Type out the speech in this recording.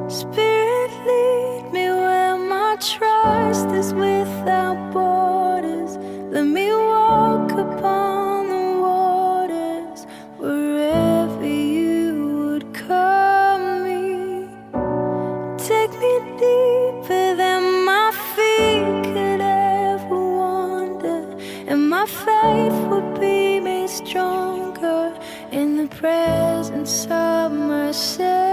Spirit, lead me where my trust is without borders. Let me walk upon the waters wherever you would call me. Take me deeper than my feet could ever wander, and my faith will be made stronger in the presence of myself.